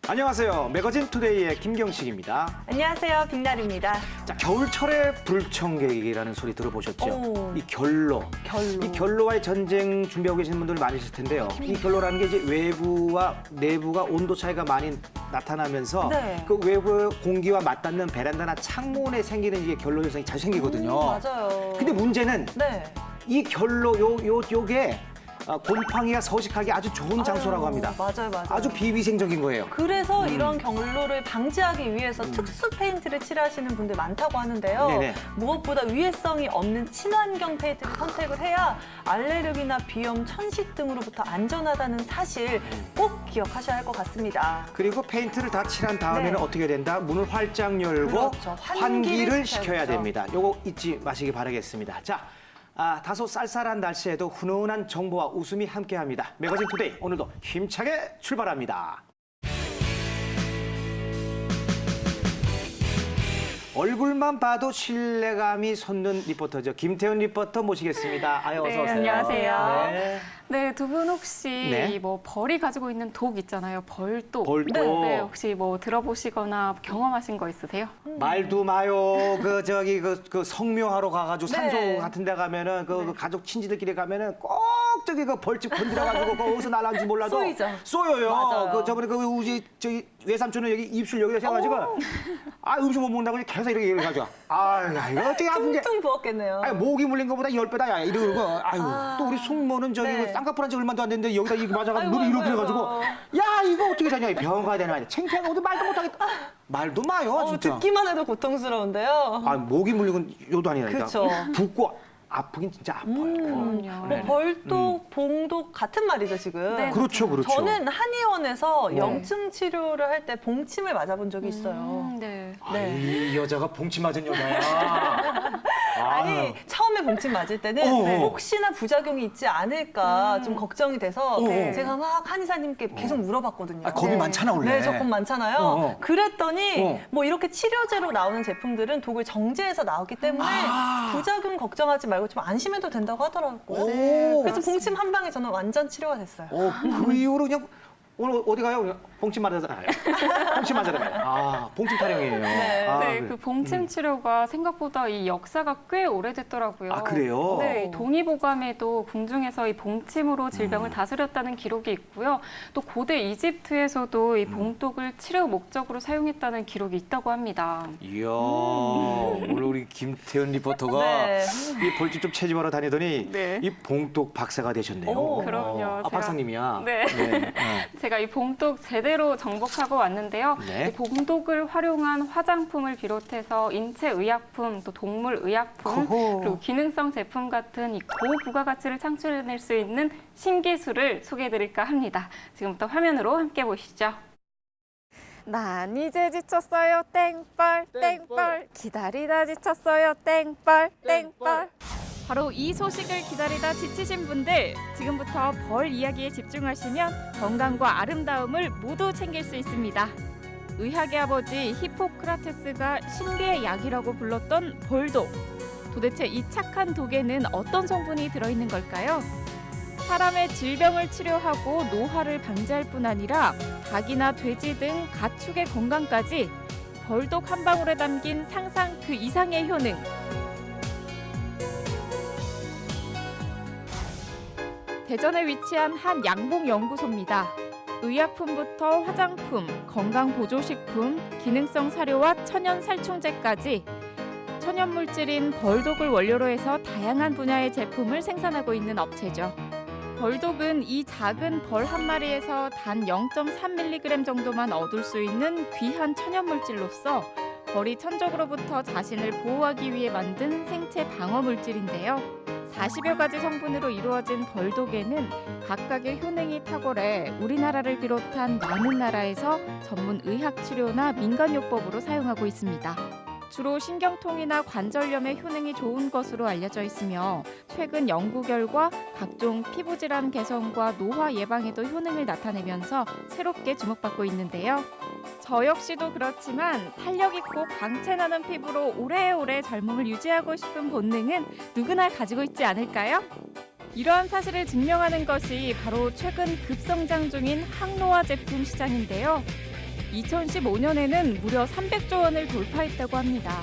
안녕하세요. 매거진 투데이의 김경식입니다. 안녕하세요. 빅날입니다. 자, 겨울철의 불청객이라는 소리 들어보셨죠? 오. 이 결로. 결로. 이 결로와의 전쟁 준비하고 계시는 분들 많으실 텐데요. 이 결로라는 게 이제 외부와 내부가 온도 차이가 많이 나타나면서 네. 그 외부 공기와 맞닿는 베란다나 창문에 생기는 이게 결로 현상이 자주 생기거든요. 맞아요. 근데 문제는 네. 이 결로 요게 곰팡이가 서식하기 아주 좋은 장소라고 합니다. 맞아요. 아주 비위생적인 거예요. 그래서 이런 결로를 방지하기 위해서 특수 페인트를 칠하시는 분들 많다고 하는데요. 네네. 무엇보다 위해성이 없는 친환경 페인트를 선택을 해야 알레르기나 비염, 천식 등으로부터 안전하다는 사실 꼭 기억하셔야 할 것 같습니다. 그리고 페인트를 다 칠한 다음에는 네. 어떻게 된다? 문을 활짝 열고 그렇죠. 환기를 시켜야 시켜야죠. 됩니다. 요거 잊지 마시기 바라겠습니다. 자, 다소 쌀쌀한 날씨에도 훈훈한 정보와 웃음이 함께합니다. 매거진 투데이 오늘도 힘차게 출발합니다. 얼굴만 봐도 신뢰감이 솟는 리포터죠. 김태훈 리포터 모시겠습니다. 어서 네, 오세요. 안녕하세요. 네. 네, 두 분 혹시 네. 뭐 벌이 가지고 있는 독 있잖아요. 벌독. 벌독. 네, 혹시 뭐 들어보시거나 경험하신 거 있으세요? 말도 마요. 그 성묘하러 가가지고 네. 산소 같은 데 가면은 그 가족 친지들끼리 가면은 꼭 저기 그 벌집 건드려가지고 그 어디서 날아온지 몰라도 쏘이죠. 쏘여요. 맞아요. 그 저번에 그 우리 저기 외삼촌은 여기 입술 여기다 세가지고 음식 못 먹는다고 계속 이렇게 얘기해가지고 야 이거 어떻게 아픈지. 퉁퉁 부었겠네요. 아니 모기 물린 거보다 10배다 야 이러고 또 우리 숙모는 저기 네. 그 쌍꺼풀 한지 얼마도 안 됐는데 여기다 이거 맞아가지고 아이고, 눈이 이렇게 아이고, 해가지고 아이고. 야 이거 어떻게 되냐 병원 가야 되나 창피하고 어디 말도 못하겠다. 말도 마요 진짜. 듣기만 해도 고통스러운데요. 모기 물린 건 요도 아니라니까. 그쵸. 붓고 아프긴 진짜 아파요. 그럼요. 뭐 벌독, 봉독 같은 말이죠 지금. 네. 그렇죠, 그렇죠. 저는 한의원에서 네. 염증 치료를 할 때 봉침을 맞아본 적이 있어요. 네. 이 여자가 봉치 맞은 여자야. 아니 처음에 봉침 맞을 때는 혹시나 부작용이 있지 않을까 좀 걱정이 돼서 제가 막 한의사님께 계속 물어봤거든요. 겁이 많잖아 원래. 네, 저 겁 많잖아요. 그랬더니 뭐 이렇게 치료제로 나오는 제품들은 독을 정제해서 나오기 때문에 부작용 걱정하지 말고 좀 안심해도 된다고 하더라고요. 그래서 봉침 한 방에 저는 완전 치료가 됐어요. 그 이후로 그냥 오늘 어디 가요? 봉침 맞아서 가요. 봉침 맞으러 가요. 봉침 타령이에요. 네. 네, 그래. 그 봉침 치료가 생각보다 이 역사가 꽤 오래됐더라고요. 그래요? 네, 동의보감에도 궁중에서 이 봉침으로 질병을 다스렸다는 기록이 있고요. 또 고대 이집트에서도 이 봉독을 치료 목적으로 사용했다는 기록이 있다고 합니다. 이야, 오늘 우리 김태현 리포터가 네. 이 벌집 좀 채집하러 다니더니 네. 이 봉독 박사가 되셨네요. 오, 그럼요. 제가- 박사님이야. 네. 제가 이 봉독 제대로 정복하고 왔는데요. 네. 이 봉독을 활용한 화장품을 비롯해서 인체 의약품, 또 동물 의약품, 호호. 그리고 기능성 제품 같은 이 고부가가치를 창출해낼 수 있는 신기술을 소개해드릴까 합니다. 지금부터 화면으로 함께 보시죠. 난 이제 지쳤어요. 땡벌, 땡벌. 기다리다 지쳤어요. 땡벌, 땡벌. 바로 이 소식을 기다리다 지치신 분들, 지금부터 벌 이야기에 집중하시면 건강과 아름다움을 모두 챙길 수 있습니다. 의학의 아버지 히포크라테스가 신비의 약이라고 불렀던 벌독. 도대체 이 착한 독에는 어떤 성분이 들어있는 걸까요? 사람의 질병을 치료하고 노화를 방지할 뿐 아니라 닭이나 돼지 등 가축의 건강까지 벌독 한 방울에 담긴 상상 그 이상의 효능. 대전에 위치한 한 양봉연구소입니다. 의약품부터 화장품, 건강보조식품, 기능성 사료와 천연 살충제까지 천연물질인 벌독을 원료로 해서 다양한 분야의 제품을 생산하고 있는 업체죠. 벌독은 이 작은 벌 한 마리에서 단 0.3mg 정도만 얻을 수 있는 귀한 천연물질로서 벌이 천적으로부터 자신을 보호하기 위해 만든 생체 방어물질인데요. 40여 가지 성분으로 이루어진 벌독에는 각각의 효능이 탁월해 우리나라를 비롯한 많은 나라에서 전문 의학치료나 민간요법으로 사용하고 있습니다. 주로 신경통이나 관절염에 효능이 좋은 것으로 알려져 있으며 최근 연구 결과 각종 피부질환 개선과 노화 예방에도 효능을 나타내면서 새롭게 주목받고 있는데요. 저 역시도 그렇지만 탄력 있고 광채나는 피부로 오래오래 젊음을 유지하고 싶은 본능은 누구나 가지고 있지 않을까요? 이러한 사실을 증명하는 것이 바로 최근 급성장 중인 항노화 제품 시장인데요. 2015년에는 무려 300조 원을 돌파했다고 합니다.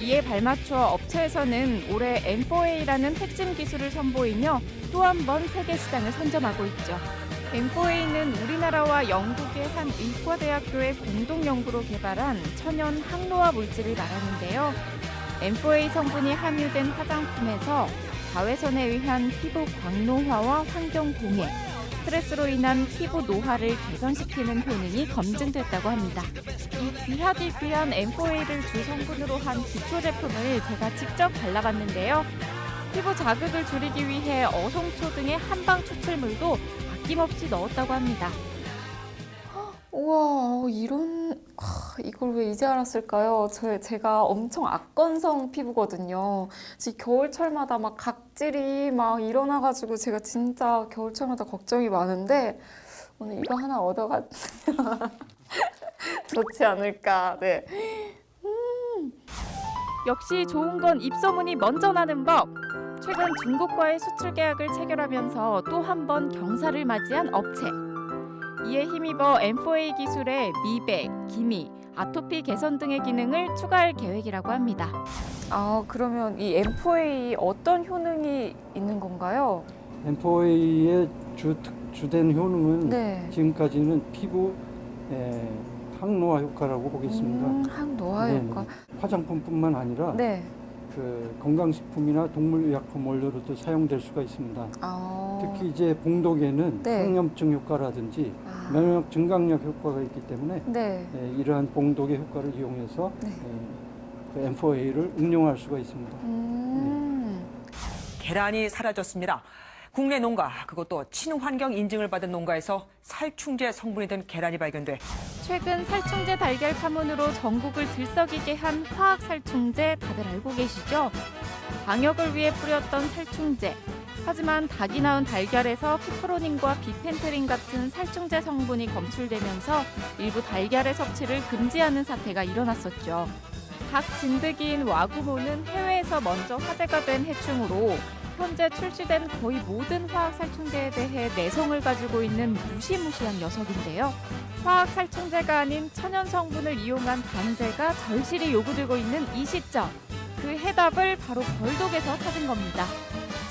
이에 발맞춰 업체에서는 올해 M4A라는 핵심 기술을 선보이며 또 한 번 세계 시장을 선점하고 있죠. M4A는 우리나라와 영국의 한 의과대학교의 공동 연구로 개발한 천연 항노화 물질을 말하는데요. M4A 성분이 함유된 화장품에서 자외선에 의한 피부 광노화와 환경 공해, 스트레스로 인한 피부 노화를 개선시키는 효능이 검증됐다고 합니다. 이 귀하디 귀한 M4A를 주 성분으로 한 기초 제품을 제가 직접 발라봤는데요. 피부 자극을 줄이기 위해 어송초 등의 한방 추출물도 아낌없이 넣었다고 합니다. 우와, 이걸 왜 이제 알았을까요? 제가 엄청 악건성 피부거든요. 지금 겨울철마다 막 각질이 막 일어나가지고 제가 진짜 겨울철마다 걱정이 많은데 오늘 이거 하나 얻어가면 좋지 않을까. 네. 역시 좋은 건 입소문이 먼저 나는 법. 최근 중국과의 수출 계약을 체결하면서 또 한 번 경사를 맞이한 업체. 이에 힘입어 M4A 기술에 미백, 기미, 아토피 개선 등의 기능을 추가할 계획이라고 합니다. 아, 그러면 이 M4A 어떤 효능이 있는 건가요? M4A의 주된 효능은 네. 지금까지는 피부 항노화 효과라고 보겠습니다. 항노화 네네. 효과. 화장품뿐만 아니라 네. 그 건강식품이나 동물의약품 원료로도 사용될 수가 있습니다. 아. 특히 이제 봉독에는 네. 항염증 효과라든지 아. 면역 증강력 효과가 있기 때문에 네. 이러한 봉독의 효과를 이용해서 네. 그 M4A를 응용할 수가 있습니다. 계란이 사라졌습니다. 국내 농가, 그것도 친환경 인증을 받은 농가에서 살충제 성분이 든 계란이 발견돼 최근 살충제 달걀 파문으로 전국을 들썩이게 한 화학 살충제 다들 알고 계시죠? 방역을 위해 뿌렸던 살충제. 하지만 닭이 낳은 달걀에서 피프로닌과 비펜트린 같은 살충제 성분이 검출되면서 일부 달걀의 섭취를 금지하는 사태가 일어났었죠. 닭 진드기인 와구모는 해외에서 먼저 화제가 된 해충으로 현재 출시된 거의 모든 화학 살충제에 대해 내성을 가지고 있는 무시무시한 녀석인데요. 화학 살충제가 아닌 천연 성분을 이용한 단제가 절실히 요구되고 있는 이 시점. 그 해답을 바로 벌독에서 찾은 겁니다.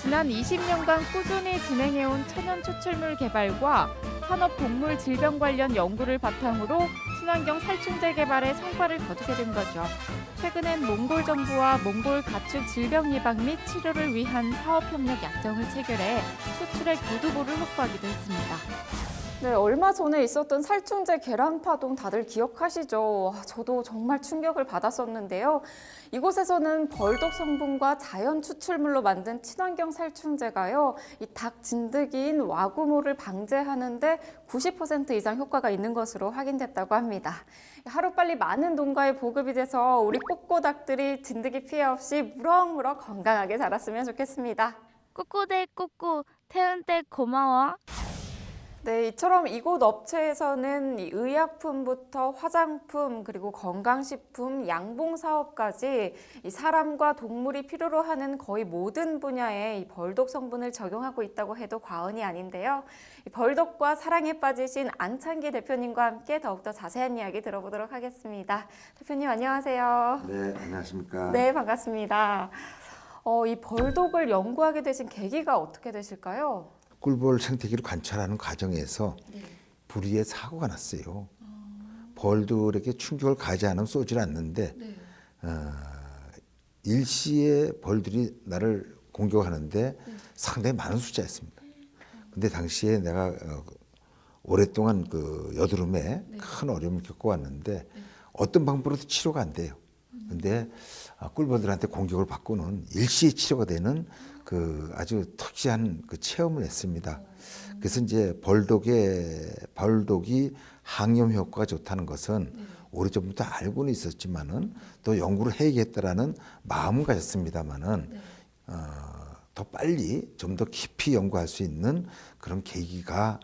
지난 20년간 꾸준히 진행해온 천연 추출물 개발과 산업동물 질병 관련 연구를 바탕으로 친환경 살충제 개발에 성과를 거두게 된 거죠. 최근엔 몽골 정부와 몽골 가축 질병 예방 및 치료를 위한 사업협력 약정을 체결해 수출의 교두보를 확보하기도 했습니다. 네, 얼마 전에 있었던 살충제 계란 파동 다들 기억하시죠? 저도 정말 충격을 받았었는데요. 이곳에서는 벌독 성분과 자연 추출물로 만든 친환경 살충제가요, 이 닭 진드기인 와구모를 방제하는데 90% 이상 효과가 있는 것으로 확인됐다고 합니다. 하루빨리 많은 농가에 보급이 돼서 우리 꼬꼬닭들이 진드기 피해 없이 무럭무럭 건강하게 자랐으면 좋겠습니다. 꼬꼬대 꼬꼬 태은댁 고마워. 네, 이처럼 이곳 업체에서는 이 의약품부터 화장품, 그리고 건강식품, 양봉사업까지 이 사람과 동물이 필요로 하는 거의 모든 분야에 이 벌독 성분을 적용하고 있다고 해도 과언이 아닌데요. 이 벌독과 사랑에 빠지신 안창기 대표님과 함께 더욱더 자세한 이야기 들어보도록 하겠습니다. 대표님 안녕하세요. 네, 안녕하십니까. 네, 반갑습니다. 이 벌독을 연구하게 되신 계기가 어떻게 되실까요? 꿀벌 생태계를 관찰하는 과정에서 불의의 사고가 났어요. 벌들에게 충격을 가하지 않으면 쏘질 않는데 일시에 벌들이 나를 공격하는데 상당히 많은 숫자였습니다. 근데 당시에 내가 오랫동안 그 여드름에 큰 어려움을 겪어왔는데 어떤 방법으로도 치료가 안 돼요. 근데 꿀벌들한테 공격을 받고는 일시에 치료가 되는 그 아주 특이한 그 체험을 했습니다. 그래서 이제 벌독이 항염 효과가 좋다는 것은 오래전부터 알고는 있었지만은 또 연구를 해야겠다라는 마음은 가졌습니다만은 더 빨리 좀 더 깊이 연구할 수 있는 그런 계기가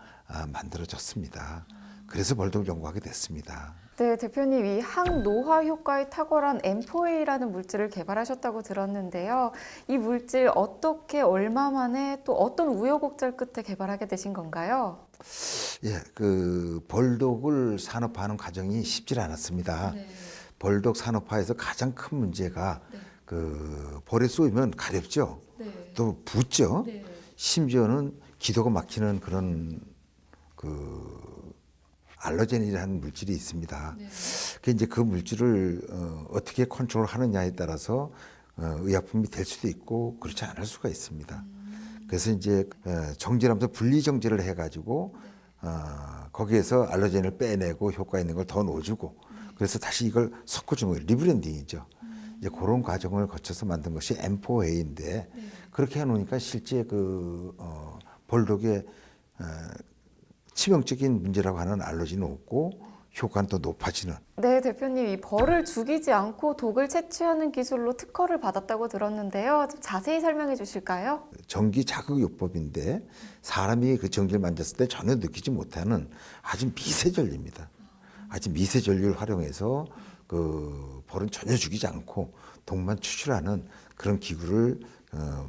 만들어졌습니다. 그래서 벌독을 연구하게 됐습니다. 네, 대표님, 이 항노화 효과에 탁월한 M4A라는 물질을 개발하셨다고 들었는데요. 이 물질 어떻게 얼마 만에 또 어떤 우여곡절 끝에 개발하게 되신 건가요? 예, 그 벌독을 산업화하는 과정이 쉽지 않았습니다. 벌독 산업화에서 가장 큰 문제가 그 벌에 쏘이면 가렵죠. 또 붓죠. 심지어는 기도가 막히는 그런 그 알러젠이라는 물질이 있습니다. 그 이제 그 물질을 어떻게 컨트롤하느냐에 따라서 의약품이 될 수도 있고 그렇지 않을 수가 있습니다. 그래서 이제 정제하면서 분리 정제를 해가지고 거기에서 알러젠을 빼내고 효과 있는 걸 더 넣어주고 그래서 다시 이걸 섞어주는 거예요. 리브랜딩이죠. 이제 그런 과정을 거쳐서 만든 것이 M4A인데 그렇게 해놓으니까 실제 그 벌독의 치명적인 문제라고 하는 알러지는 없고 효과는 또 높아지는. 네, 대표님, 이 벌을 죽이지 않고 독을 채취하는 기술로 특허를 받았다고 들었는데요. 좀 자세히 설명해 주실까요? 전기 자극요법인데 사람이 그 전기를 만졌을 때 전혀 느끼지 못하는 아주 미세 전류입니다. 아주 미세 전류를 활용해서 그 벌은 전혀 죽이지 않고 독만 추출하는 그런 기구를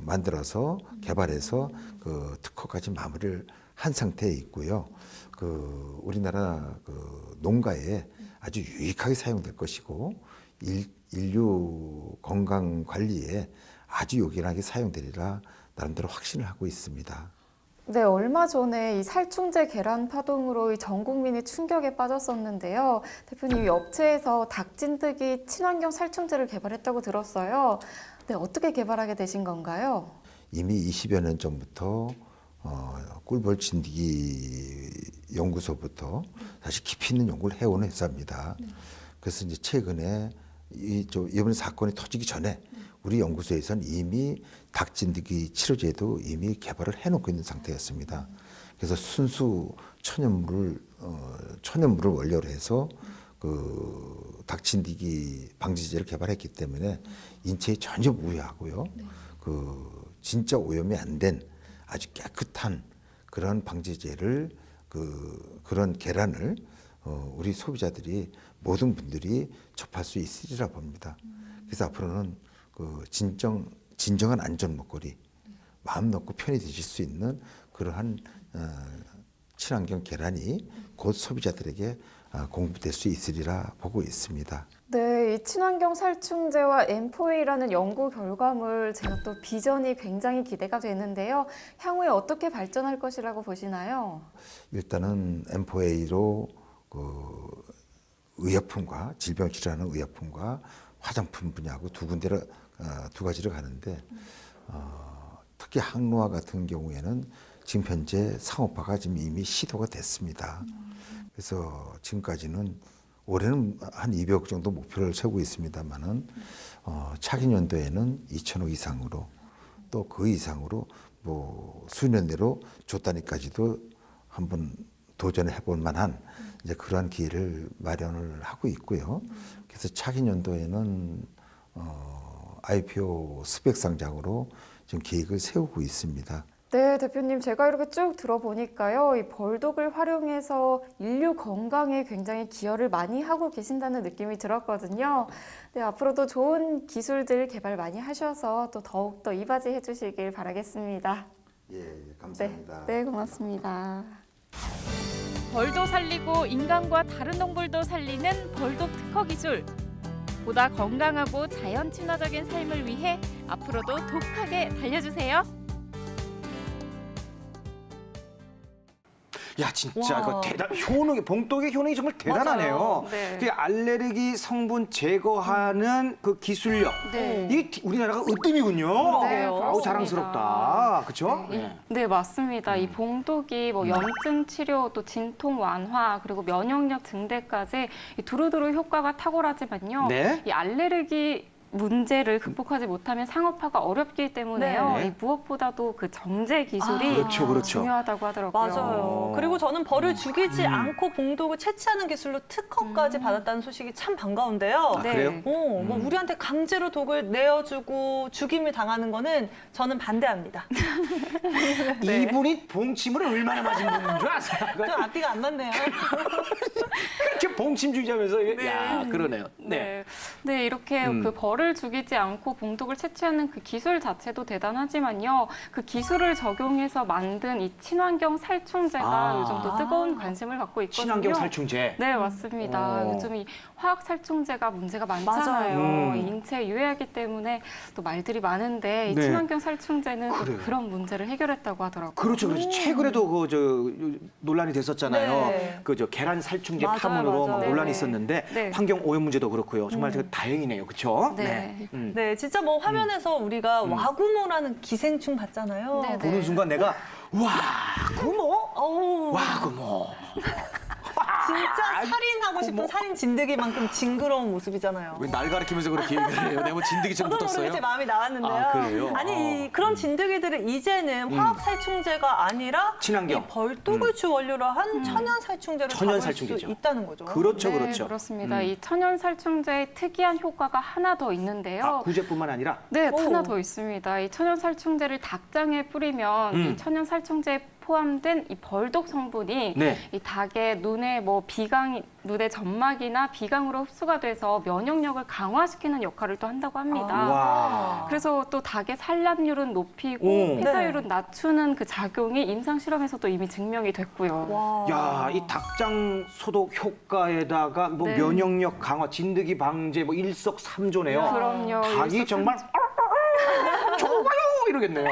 만들어서 개발해서 그 특허까지 마무리를 한 상태에 있고요. 그 우리나라 그 농가에 아주 유익하게 사용될 것이고 인류 건강 관리에 아주 요긴하게 사용되리라 나름대로 확신을 하고 있습니다. 네, 얼마 전에 이 살충제 계란 파동으로 전 국민이 충격에 빠졌었는데요. 대표님, 이 업체에서 닭진드기 친환경 살충제를 개발했다고 들었어요. 네, 어떻게 개발하게 되신 건가요? 이미 20여 년 전부터 꿀벌 진드기 연구소부터 사실 깊이 있는 연구를 해오는 회사입니다. 그래서 이제 최근에 이번 사건이 터지기 전에 우리 연구소에서는 이미 닭진드기 치료제도 이미 개발을 해놓고 있는 상태였습니다. 그래서 순수 천연물을 원료로 해서 그 닭진드기 방지제를 개발했기 때문에 인체에 전혀 무해하고요. 그 진짜 오염이 안 된 아주 깨끗한 그런 방지제를 그런 계란을 우리 소비자들이 모든 분들이 접할 수 있으리라 봅니다. 그래서 앞으로는 그 진정한 안전 먹거리, 마음 놓고 편히 드실 수 있는 그러한 친환경 계란이 곧 소비자들에게 공급될 수 있으리라 보고 있습니다. 네, 이 친환경 살충제와 M4A라는 연구 결과물 제가 또 비전이 굉장히 기대가 되는데요. 향후에 어떻게 발전할 것이라고 보시나요? 일단은 M4A로 그 의약품과 질병 치료하는 의약품과 화장품 분야하고 두 가지를 가는데 특히 항노화 같은 경우에는 지금 현재 상업화가 지금 이미 시도가 됐습니다. 그래서 지금까지는 올해는 한 200억 정도 목표를 세우고 있습니다만은 차기 연도에는 2천억 이상으로 또 그 이상으로 뭐 수년 내로 조 단위까지도 한번 도전해 볼 만한 이제 그러한 기회를 마련을 하고 있고요. 그래서 차기 연도에는 IPO 스펙 상장으로 지금 계획을 세우고 있습니다. 네, 대표님, 제가 이렇게 쭉 들어보니까요. 이 벌독을 활용해서 인류 건강에 굉장히 기여를 많이 하고 계신다는 느낌이 들었거든요. 네, 앞으로도 좋은 기술들 개발 많이 하셔서 또 더욱더 이바지해 주시길 바라겠습니다. 예, 감사합니다. 네, 고맙습니다. 벌도 살리고 인간과 다른 동물도 살리는 벌독 특허 기술. 보다 건강하고 자연 친화적인 삶을 위해 앞으로도 독하게 달려주세요. 야, 진짜 와. 그 봉독의 효능이 정말 대단하네요. 맞아요. 네. 그 알레르기 성분 제거하는 그 기술력. 네. 이게 우리나라가 으뜸이군요. 그러게요. 아우, 자랑스럽다. 그렇죠? 네, 맞습니다. 이 봉독이 뭐 염증 치료, 또 진통 완화, 그리고 면역력 증대까지 이 두루두루 효과가 탁월하지만요. 네. 이 알레르기 문제를 극복하지 못하면 상업화가 어렵기 때문에요. 네. 이 무엇보다도 그 정제 기술이 그렇죠, 그렇죠. 중요하다고 하더라고요. 맞아요. 그리고 저는 벌을 죽이지 않고 봉독을 채취하는 기술로 특허까지 받았다는 소식이 참 반가운데요. 아, 그래요? 뭐 우리한테 강제로 독을 내어주고 죽임을 당하는 거는 저는 반대합니다. 이분이 봉침을 얼마나 맞은 분인 줄 아세요? 좀 앞뒤가 안 맞네요. 그렇게 봉침주의자면서 이게 야 그러네요. 네. 네, 이렇게 그 벌을 죽이지 않고 봉독을 채취하는 그 기술 자체도 대단하지만요. 그 기술을 적용해서 만든 이 친환경 살충제가 요즘 또 뜨거운 관심을 갖고 있거든요. 친환경 살충제. 네, 맞습니다. 오. 요즘 이 화학 살충제가 문제가 많잖아요. 이 인체에 유해하기 때문에 또 말들이 많은데 이 네. 친환경 살충제는 또 그래요. 그런 문제를 해결했다고 하더라고요. 그렇죠, 그렇죠. 최근에도 그 논란이 됐었잖아요. 네. 그 계란 살충제 맞아요, 파문으로 막 맞아요. 논란이 네. 있었는데 네. 환경 오염 문제도 그렇고요. 정말 되게 다행이네요, 그렇죠? 네. 네, 진짜 뭐 화면에서 우리가 와구모라는 기생충 봤잖아요. 네, 네. 보는 순간 내가 와구모, 어우, 와구모. 진짜 살인하고 싶은 살인 진드기만큼 징그러운 모습이잖아요. 왜 날 가리키면서 그렇게 얘기를 해요? 내가 뭐 진드기처럼 저도 붙었어요? 모르게 제 마음이 나왔는데요. 아, 그래요? 아니 그런 진드기들은 이제는 화학 살충제가 아니라 친환경. 이 벌독을 주 원료로 한 천연 살충제를 천연 잡을 수 살충제죠. 있다는 거죠. 그렇죠, 네, 그렇죠. 그렇습니다. 이 천연 살충제의 특이한 효과가 하나 더 있는데요. 구제뿐만 아니라 네, 오. 하나 더 있습니다. 이 천연 살충제를 닭장에 뿌리면 이 천연 살충제에 포함된 이 벌독 성분이 네. 이 닭의 눈의 눈의 점막이나 비강으로 흡수가 돼서 면역력을 강화시키는 역할을 또 한다고 합니다. 와. 그래서 또 닭의 산란율은 높이고 오. 폐사율은 낮추는 그 작용이 임상 실험에서도 이미 증명이 됐고요. 와. 야, 이 닭장 소독 효과에다가 뭐 네. 면역력 강화, 진드기 방제 뭐 일석삼조네요. 그럼요. 닭이 정말 좋아요 이러겠네요.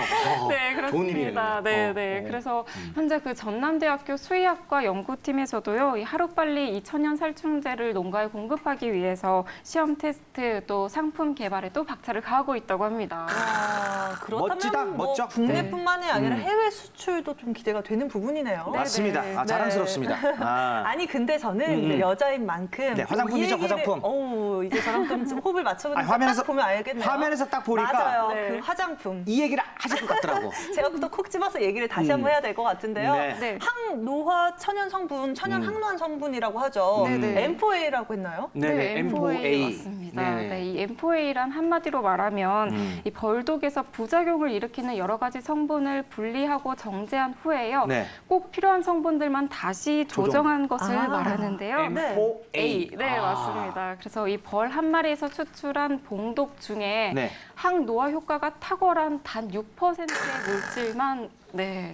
네, 그렇습니다. 좋은 일이네요. 네, 네. 그래서 현재 그 전남대학교 수의학과 연구팀에서도요, 이 하루빨리 이 천연 살충제를 농가에 공급하기 위해서 시험 테스트 또 상품 개발에 또 박차를 가하고 있다고 합니다. 아, 그렇다면 멋지다, 뭐 멋져. 국내뿐만이 아니라 해외 수출도 좀 기대가 되는 부분이네요. 맞습니다. 네. 아, 자랑스럽습니다. 아. 아니 근데 저는 이제 여자인 만큼 네, 화장품이죠, 이 얘기를- 화장품. 어우, 이제 저랑 좀 호흡을 맞춰보는 아니, 화면에서- 딱 보면 알겠네요. 화면에서 딱 보니까 맞아요. 네. 그 화장품. 이 얘기를 하실 것 같더라고. 제가 또 콕 집어서 얘기를 다시 한번 해야 될 것 같은데요. 네. 네. 항노화 천연 성분, 천연 항노화 성분이라고 하죠. 네. M4A라고 했나요? 네네, M4A. 맞습니다. 네네. 네, 이 M4A란 한마디로 말하면 이 벌독에서 부작용을 일으키는 여러 가지 성분을 분리하고 정제한 후에요. 네. 꼭 필요한 성분들만 다시 조정한 것을 아. 말하는데요. M4A. 네, 맞습니다. 그래서 이 벌 한 마리에서 추출한 봉독 중에 네. 항노화 효과가 탁월한 단 6%의 물질만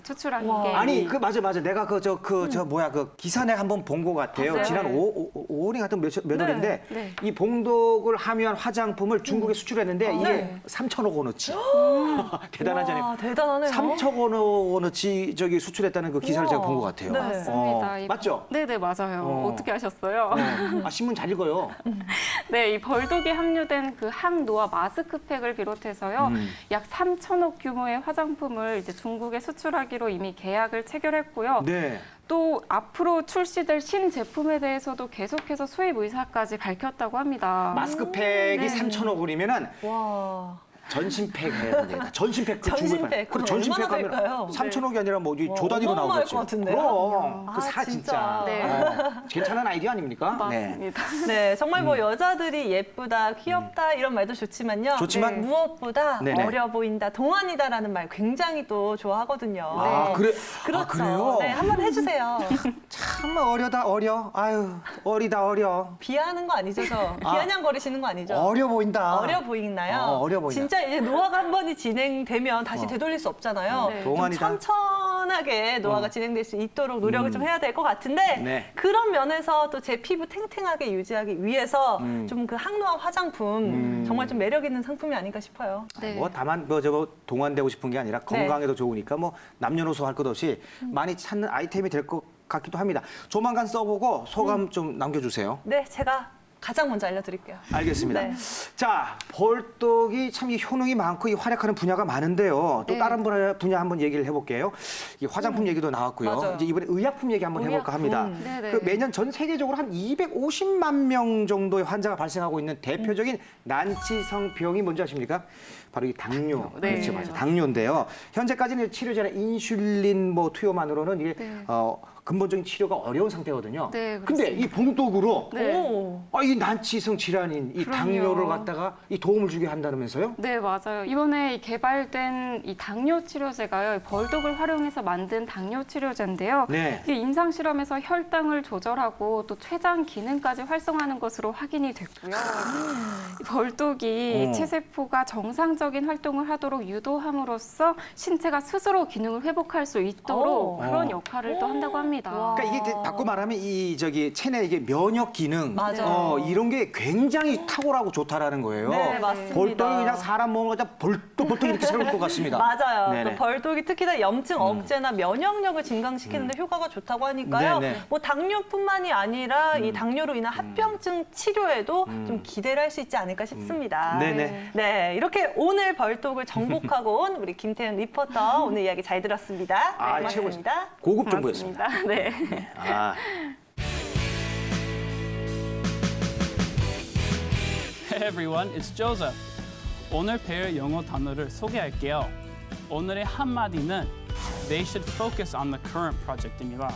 추출한 게 아니 그 맞아 내가 그 기사 내가 한번 본 것 같아요. 봤어요? 지난 네. 5월인가 하여튼 몇 월인데 네. 이 봉독을 함유한 화장품을 중국에 수출했는데 이게 네. 3천억 원어치. 대단하잖아요. 와, 대단하네요. 3천억 원어치 저기 수출했다는 그 기사를 우와. 제가 본 것 같아요. 네. 맞습니다. 이 맞죠? 네네, 맞아요. 어떻게 하셨어요? 아, 신문 잘 읽어요. 네, 이 벌독이 함유된 그 항노화 마스크팩을 비롯해서요, 약 3천억 규모의 화장품을 이제 중국에 수출하기로 이미 계약을 체결했고요. 네. 또 앞으로 출시될 신제품에 대해서도 계속해서 수입 의사까지 밝혔다고 합니다. 마스크팩이 네. 3천억 원이면은 와. 전신팩 해야 되겠다. 전신팩 그 전신팩. 중국에 팔- 그럼 전신팩 얼마나 하면 될까요? 3천억이 아니라 뭐 조 단위로 어마어마할 나오겠지. 것 같은데요? 그럼 아, 그 사 진짜. 진짜. 네. 괜찮은 아이디어 아닙니까? 네. 맞습니다. 네, 정말 뭐 여자들이 예쁘다, 귀엽다 이런 말도 좋지만요. 좋지만 무엇보다 네네. 어려 보인다, 동안이다라는 말 굉장히 또 좋아하거든요. 아, 네. 그래? 그렇죠. 아, 그래요? 네, 한번 해주세요. 참 어려다 어려. 아유 어리다 어려. 비하하는 거 아니죠, 저? 비아냥거리시는 거 아니죠? 어려 보인다. 어려 보이나요? 어려 보인다. 진짜 이제 노화가 한 번이 진행되면 다시 되돌릴 수 없잖아요. 네. 좀 동안이다. 천천하게 노화가 진행될 수 있도록 노력을 좀 해야 될 것 같은데 네. 그런 면에서 또 제 피부 탱탱하게 유지하기 위해서 좀 그 항노화 화장품 정말 좀 매력 있는 상품이 아닌가 싶어요. 네. 뭐 다만 뭐 저거 동안되고 싶은 게 아니라 건강에도 좋으니까 뭐 남녀노소 할 것 없이 많이 찾는 아이템이 될 것 같기도 합니다. 조만간 써보고 소감 좀 남겨주세요. 네, 제가 가장 먼저 알려드릴게요. 알겠습니다. 네. 자, 벌떡이 참 이 효능이 많고 이 활약하는 분야가 많은데요. 또 네. 다른 분야 한번 얘기를 해볼게요. 이 화장품 얘기도 나왔고요. 맞아요. 이제 이번에 의약품 얘기 한번 해볼까 합니다. 네네. 그 매년 전 세계적으로 한 250만 명 정도의 환자가 발생하고 있는 대표적인 난치성 병이 뭔지 아십니까? 바로 이 당뇨. 네. 그렇죠, 맞아요. 당뇨인데요. 현재까지는 치료제나 인슐린 뭐 투여만으로는 이게 네. 근본적인 치료가 어려운 상태거든요. 네, 근데 그렇습니다. 이 봉독으로 네. 오. 이 난치성 질환인 이 그럼요. 당뇨를 갖다가 이 도움을 주게 한다면서요? 네, 맞아요. 이번에 개발된 이 당뇨 치료제가요, 벌독을 활용해서 만든 당뇨 치료제인데요. 네. 이게 임상 실험에서 혈당을 조절하고 또 췌장 기능까지 활성화하는 것으로 확인이 됐고요. 이 벌독이 체세포가 정상적인 활동을 하도록 유도함으로써 신체가 스스로 기능을 회복할 수 있도록 그런 역할을 또 한다고 합니다. 그러니까 이게 바꿔 말하면 이 체내 이게 면역 기능 맞아요. 이런 게 굉장히 탁월하고 좋다라는 거예요. 네, 맞습니다. 벌떡이 그냥 사람 몸을 갖다 벌떡 이렇게 세울 것 같습니다. 맞아요. 네네. 또 벌독이 특히나 염증 억제나 면역력을 증강시키는데 효과가 좋다고 하니까요. 네네. 뭐 당뇨뿐만이 아니라 이 당뇨로 인한 합병증 치료에도 좀 기대를 할 수 있지 않을까 싶습니다. 네네. 네, 이렇게 오늘 벌독을 정복하고 온 우리 김태현 리포터 오늘 이야기 잘 들었습니다. 아, 고맙습니다. 고급 정보였습니다. 맞습니다. 네. 아. Hey everyone, it's Joseph. 오늘 배울 영어 단어를 소개할게요. 오늘의 한마디는 They should focus on the current project입니다.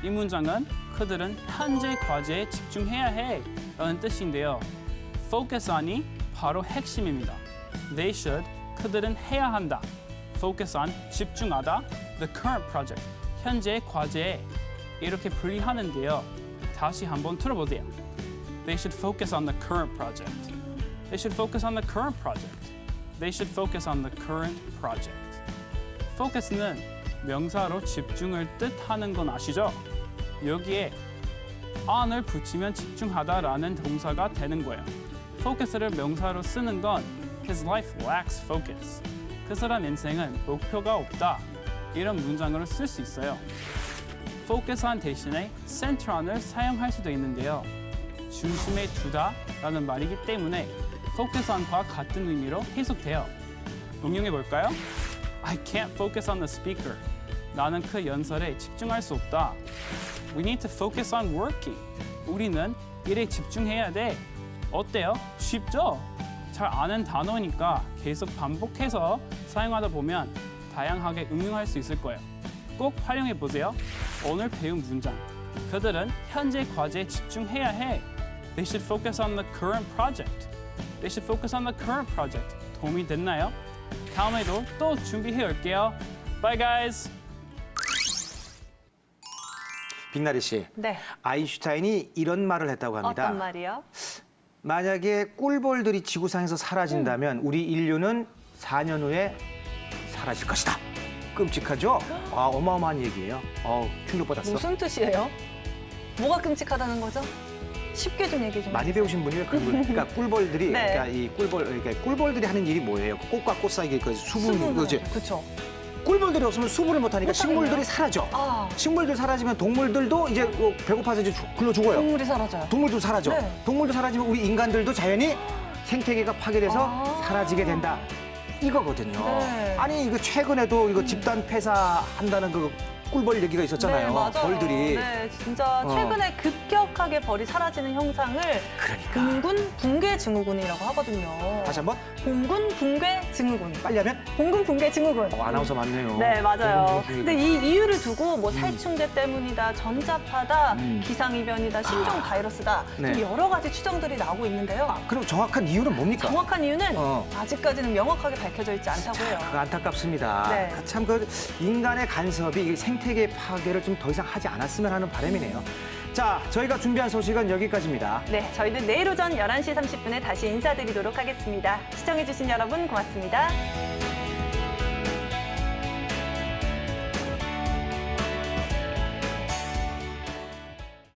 이 문장은 그들은 현재 과제에 집중해야 해 라는 뜻인데요. focus on이 바로 핵심입니다. They should, 그들은 해야 한다. focus on, 집중하다. The current project, 현재의 과제에 이렇게 분리하는데요. 다시 한번 들어보세요. They should focus on the current project. They should focus on the current project. They should focus on the current project. focus는 명사로 집중을 뜻하는 건 아시죠? 여기에 on을 붙이면 집중하다라는 동사가 되는 거예요. focus를 명사로 쓰는 건 His life lacks focus. 그 사람 인생은 목표가 없다. 이런 문장으로 쓸 수 있어요. focus on 대신에 center on을 사용할 수도 있는데요. 중심에 두다라는 말이기 때문에 focus on과 같은 의미로 해석돼요. 응용해 볼까요? I can't focus on the speaker. 나는 그 연설에 집중할 수 없다. We need to focus on working. 우리는 일에 집중해야 돼. 어때요? 쉽죠? 잘 아는 단어니까 계속 반복해서 사용하다 보면 다양하게 응용할 수 있을 거예요. 꼭 활용해 보세요. 오늘 배운 문장. 그들은 현재 과제에 집중해야 해. They should focus on the current project. They should focus on the current project. 도움이 됐나요? 다음에도 또 준비해 올게요. Bye guys. 빅나리 씨, 네, 아인슈타인이 이런 말을 했다고 합니다. 어떤 말이요? 만약에 꿀벌들이 지구상에서 사라진다면 우리 인류는 4년 후에 사라질 것이다. 끔찍하죠? 어마어마한 얘기예요. 충격받았어. 무슨 뜻이에요? 뭐가 끔찍하다는 거죠? 쉽게 좀 얘기 좀 많이 해주세요. 배우신 분이에요. 그러니까 꿀벌들이 네. 그러니까 이 꿀벌들이 하는 일이 뭐예요? 꽃과 꽃 사이에 그 수분 그지? 그렇죠. 꿀벌들이 없으면 수분을 못 하니까 못 식물들이 하겠네요. 사라져. 아, 식물들 사라지면 동물들도 이제 배고파서 이제 굶어 죽어요. 동물이 사라져요. 동물도 사라져. 네. 동물도 사라지면 우리 인간들도 자연히 생태계가 파괴돼서 사라지게 된다. 이거거든요. 네. 아니 이거 최근에도 이거 집단 폐사한다는 그 꿀벌 얘기가 있었잖아요. 네, 맞아요. 벌들이. 네, 진짜 최근에 급격하게 벌이 사라지는 형상을 그러니까. 공군 붕괴 증후군이라고 하거든요. 다시 한번 공군 붕괴 증후군. 빨리 하면 공군 붕괴 증후군. 아나운서 맞네요. 네, 맞아요. 공군 근데 이 이유를 두고 뭐 살충제 때문이다, 전자파다, 음. 기상이변이다, 신종 바이러스다 네. 좀 여러 가지 추정들이 나오고 있는데요. 그럼 정확한 이유는 뭡니까? 정확한 이유는 어. 아직까지는 명확하게 밝혀져 있지 않다고 해요. 그거 안타깝습니다. 네. 참 그 인간의 간섭이 이 생태계 파괴를 좀 더 이상 하지 않았으면 하는 바람이네요. 자, 저희가 준비한 소식은 여기까지입니다. 네, 저희는 내일 오전 11시 30분에 다시 인사드리도록 하겠습니다. 시청해주신 여러분 고맙습니다.